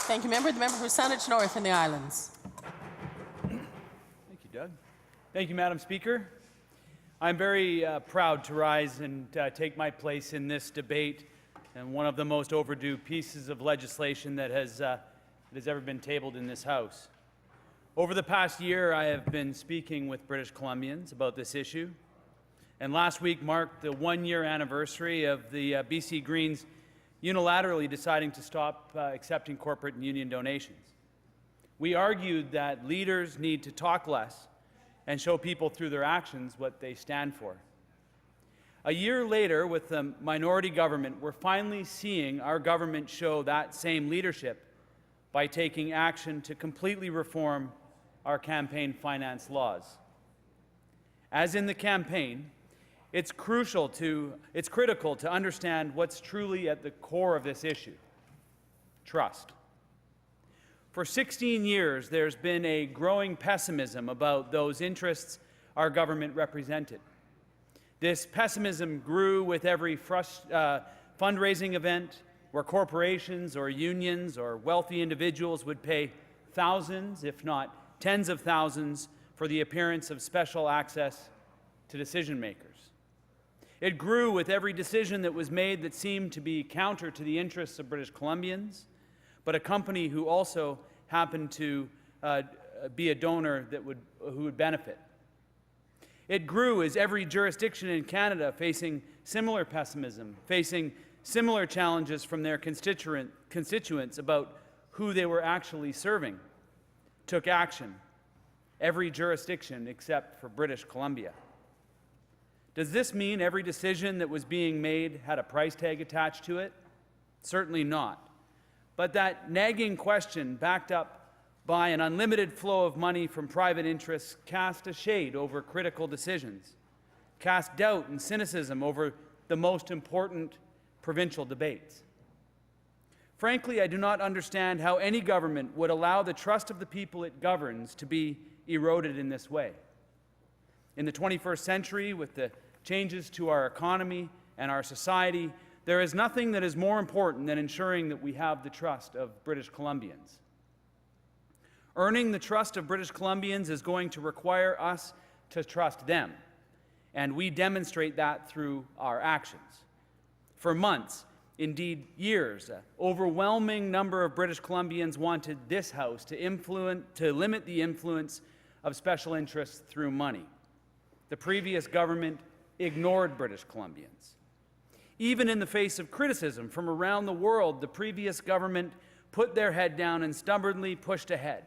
Thank you, Member. The member for Saanich North and the Islands. Thank you, Doug. Thank you, Madam Speaker. I'm very proud to rise and take my place in this debate and one of the most overdue pieces of legislation that has ever been tabled in this House. Over the past year, I have been speaking with British Columbians about this issue, and last week marked the one-year anniversary of the BC Greens unilaterally deciding to stop accepting corporate and union donations. We argued that leaders need to talk less and show people through their actions what they stand for. A year later, with the minority government, we're finally seeing our government show that same leadership by taking action to completely reform our campaign finance laws. As in the campaign, it's critical to understand what's truly at the core of this issue: trust. For 16 years, there's been a growing pessimism about those interests our government represented. This pessimism grew with every fundraising event where corporations or unions or wealthy individuals would pay thousands, if not tens of thousands, for the appearance of special access to decision makers. It grew with every decision that was made that seemed to be counter to the interests of British Columbians, but a company who also happened to be a donor who would benefit. It grew as every jurisdiction in Canada, facing similar pessimism, facing similar challenges from their constituents about who they were actually serving, took action. Every jurisdiction except for British Columbia. Does this mean every decision that was being made had a price tag attached to it? Certainly not. But that nagging question, backed up by an unlimited flow of money from private interests, cast a shade over critical decisions, cast doubt and cynicism over the most important provincial debates. Frankly, I do not understand how any government would allow the trust of the people it governs to be eroded in this way. In the 21st century, with the changes to our economy and our society, there is nothing that is more important than ensuring that we have the trust of British Columbians. Earning the trust of British Columbians is going to require us to trust them, and we demonstrate that through our actions. For months, indeed years, an overwhelming number of British Columbians wanted this House to limit the influence of special interests through money. The previous government ignored British Columbians. Even in the face of criticism from around the world, the previous government put their head down and stubbornly pushed ahead.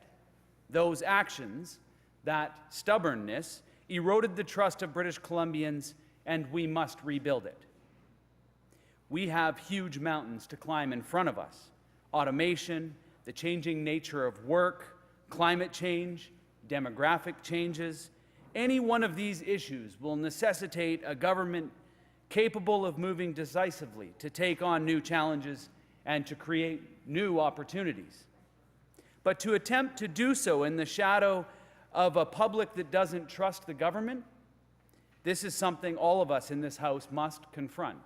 Those actions, that stubbornness, eroded the trust of British Columbians, and we must rebuild it. We have huge mountains to climb in front of us: automation, the changing nature of work, climate change, demographic changes. Any one of these issues will necessitate a government capable of moving decisively to take on new challenges and to create new opportunities. But to attempt to do so in the shadow of a public that doesn't trust the government, this is something all of us in this House must confront.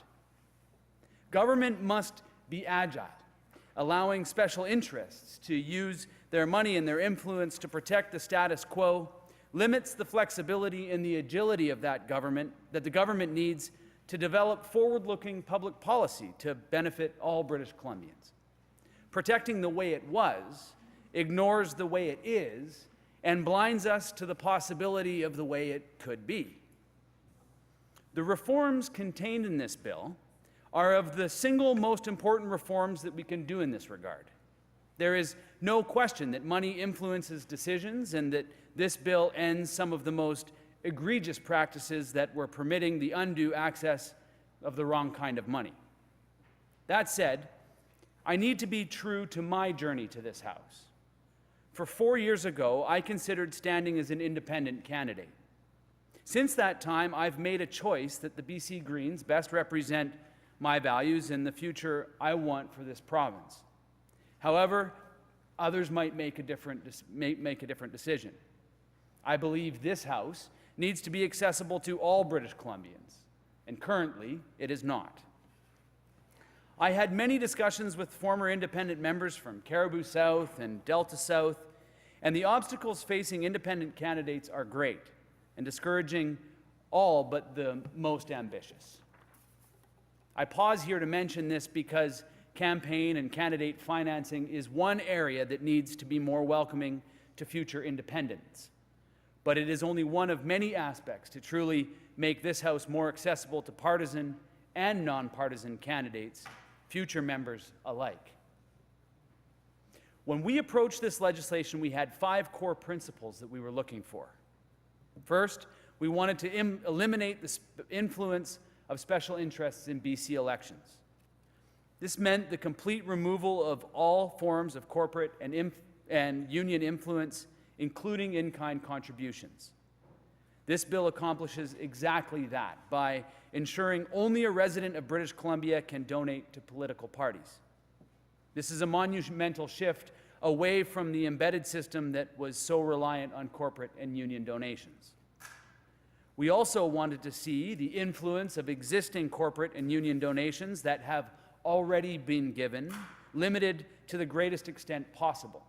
Government must be agile, allowing special interests to use their money and their influence to protect the status quo limits the flexibility and the agility of that the government needs to develop forward-looking public policy to benefit all British Columbians. Protecting the way it was ignores the way it is and blinds us to the possibility of the way it could be. The reforms contained in this bill are of the single most important reforms that we can do in this regard. There is no question that money influences decisions and that this bill ends some of the most egregious practices that were permitting the undue access of the wrong kind of money. That said, I need to be true to my journey to this House. For 4 years ago, I considered standing as an independent candidate. Since that time, I've made a choice that the BC Greens best represent my values and the future I want for this province. However, others might make a different decision. I believe this House needs to be accessible to all British Columbians, and currently it is not. I had many discussions with former independent members from Caribou South and Delta South, and the obstacles facing independent candidates are great and discouraging all but the most ambitious. I pause here to mention this because campaign and candidate financing is one area that needs to be more welcoming to future independents. But it is only one of many aspects to truly make this House more accessible to partisan and nonpartisan candidates, future members alike. When we approached this legislation, we had 5 core principles that we were looking for. First, we wanted to eliminate the influence of special interests in BC elections. This meant the complete removal of all forms of corporate and union influence, including in-kind contributions. This bill accomplishes exactly that by ensuring only a resident of British Columbia can donate to political parties. This is a monumental shift away from the embedded system that was so reliant on corporate and union donations. We also wanted to see the influence of existing corporate and union donations that have already been given limited to the greatest extent possible.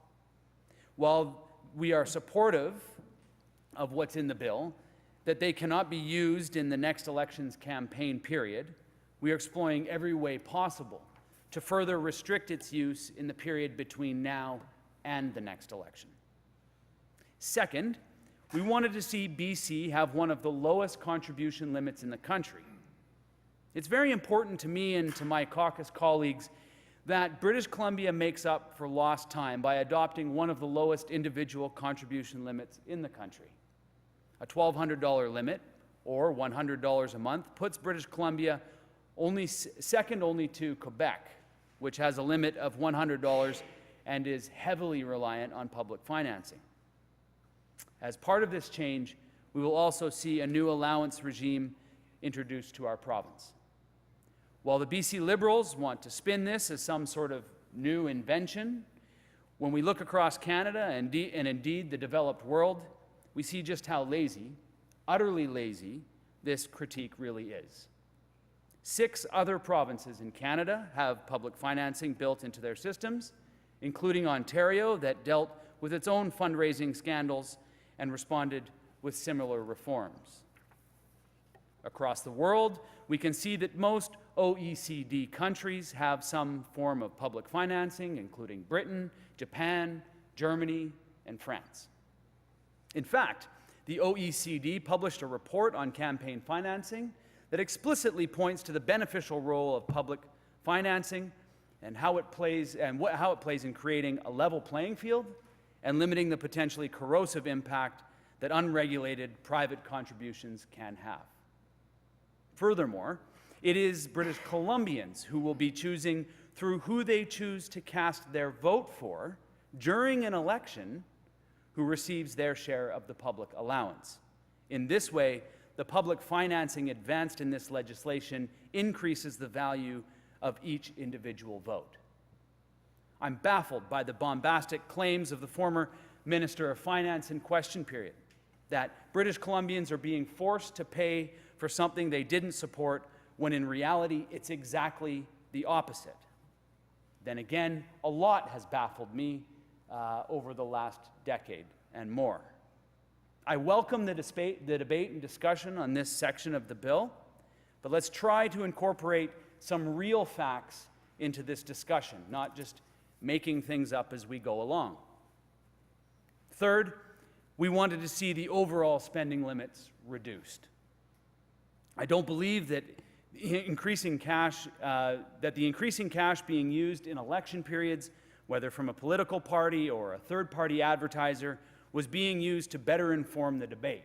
While we are supportive of what's in the bill, that they cannot be used in the next election's campaign period, we are exploring every way possible to further restrict its use in the period between now and the next election. Second, we wanted to see BC have one of the lowest contribution limits in the country. It's very important to me and to my caucus colleagues that British Columbia makes up for lost time by adopting one of the lowest individual contribution limits in the country. A $1,200 limit, or $100 a month, puts British Columbia second only to Quebec, which has a limit of $100 and is heavily reliant on public financing. As part of this change, we will also see a new allowance regime introduced to our province. While the BC Liberals want to spin this as some sort of new invention, when we look across Canada and indeed the developed world, we see just how lazy, utterly lazy, this critique really is. 6 other provinces in Canada have public financing built into their systems, including Ontario, that dealt with its own fundraising scandals and responded with similar reforms. Across the world, we can see that most OECD countries have some form of public financing, including Britain, Japan, Germany, and France. In fact, the OECD published a report on campaign financing that explicitly points to the beneficial role of public financing and how it plays in creating a level playing field and limiting the potentially corrosive impact that unregulated private contributions can have. Furthermore, it is British Columbians who will be choosing through who they choose to cast their vote for during an election who receives their share of the public allowance. In this way, the public financing advanced in this legislation increases the value of each individual vote. I'm baffled by the bombastic claims of the former Minister of Finance in question period that British Columbians are being forced to pay for something they didn't support, when in reality it's exactly the opposite. Then again, a lot has baffled me over the last decade and more. I welcome the debate and discussion on this section of the bill, but let's try to incorporate some real facts into this discussion, not just making things up as we go along. Third, we wanted to see the overall spending limits reduced. I don't believe that the increasing cash being used in election periods, whether from a political party or a third-party advertiser, was being used to better inform the debate.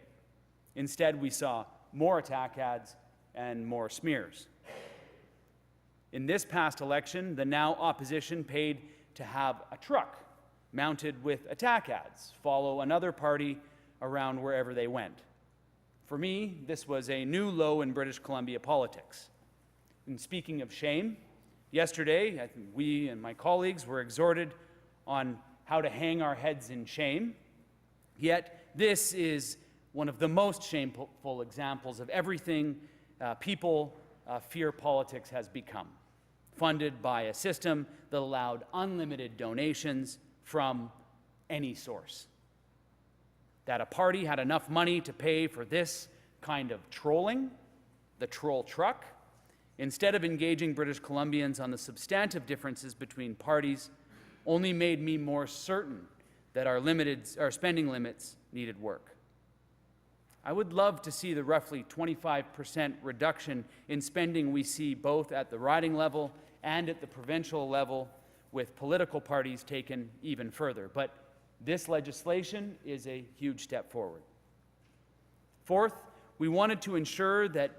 Instead, we saw more attack ads and more smears. In this past election, the now opposition paid to have a truck mounted with attack ads follow another party around wherever they went. For me, this was a new low in British Columbia politics. And speaking of shame, yesterday, I think we and my colleagues were exhorted on how to hang our heads in shame. Yet, this is one of the most shameful examples of everything people fear politics has become. funded by a system that allowed unlimited donations from any source. That a party had enough money to pay for this kind of trolling, the troll truck, instead of engaging British Columbians on the substantive differences between parties, only made me more certain that our spending limits needed work. I would love to see the roughly 25% reduction in spending we see both at the riding level and at the provincial level, with political parties taken even further. But this legislation is a huge step forward. Fourth, we wanted to ensure that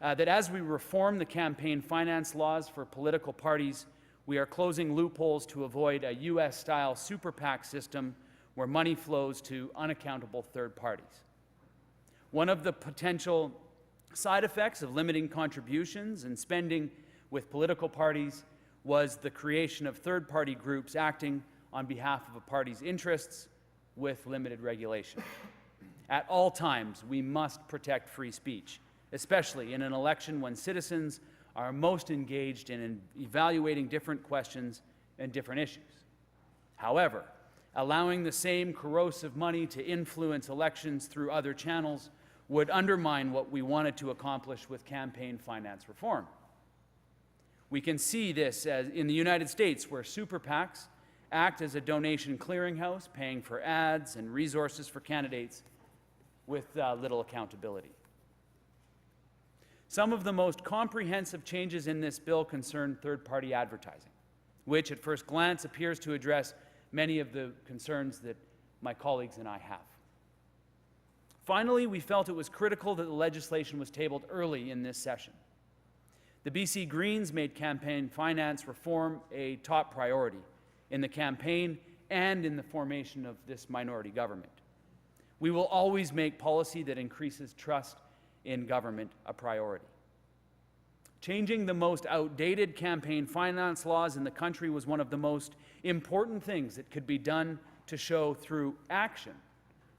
as we reform the campaign finance laws for political parties, we are closing loopholes to avoid a US-style super PAC system where money flows to unaccountable third parties. One of the potential side effects of limiting contributions and spending with political parties was the creation of third-party groups acting on behalf of a party's interests with limited regulation. At all times, we must protect free speech, especially in an election when citizens are most engaged in evaluating different questions and different issues. However, allowing the same corrosive money to influence elections through other channels would undermine what we wanted to accomplish with campaign finance reform. We can see this as in the United States, where super PACs act as a donation clearinghouse, paying for ads and resources for candidates with little accountability. Some of the most comprehensive changes in this bill concern third-party advertising, which at first glance appears to address many of the concerns that my colleagues and I have. Finally, we felt it was critical that the legislation was tabled early in this session. The BC Greens made campaign finance reform a top priority in the campaign and in the formation of this minority government. We will always make policy that increases trust in government a priority. Changing the most outdated campaign finance laws in the country was one of the most important things that could be done to show through action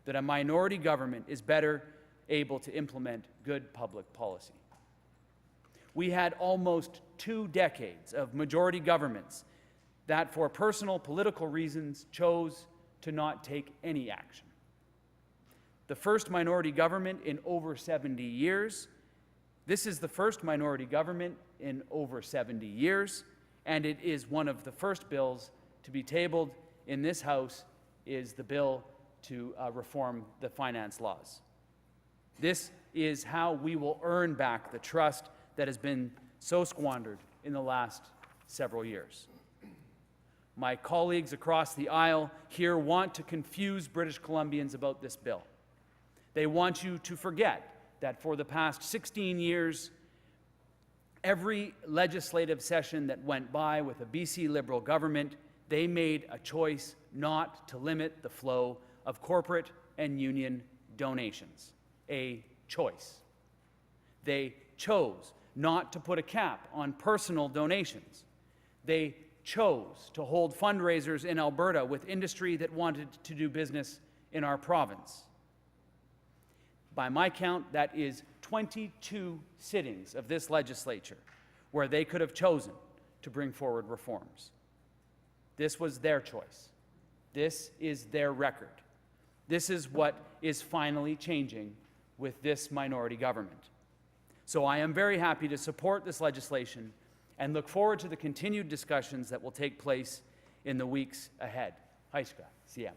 that a minority government is better able to implement good public policy. We had almost 2 decades of majority governments that, for personal political reasons, chose to not take any action. The first minority government in over 70 years. This is the first minority government in over 70 years, and it is one of the first bills to be tabled in this House is the bill to reform the finance laws. This is how we will earn back the trust that has been so squandered in the last several years. My colleagues across the aisle here want to confuse British Columbians about this bill. They want you to forget that for the past 16 years, every legislative session that went by with a BC Liberal government, they made a choice not to limit the flow of corporate and union donations. A choice. They chose not to put a cap on personal donations. They chose to hold fundraisers in Alberta with industry that wanted to do business in our province. By my count, that is 22 sittings of this legislature where they could have chosen to bring forward reforms. This was their choice. This is their record. This is what is finally changing with this minority government. So I am very happy to support this legislation and look forward to the continued discussions that will take place in the weeks ahead. Haiska, CM.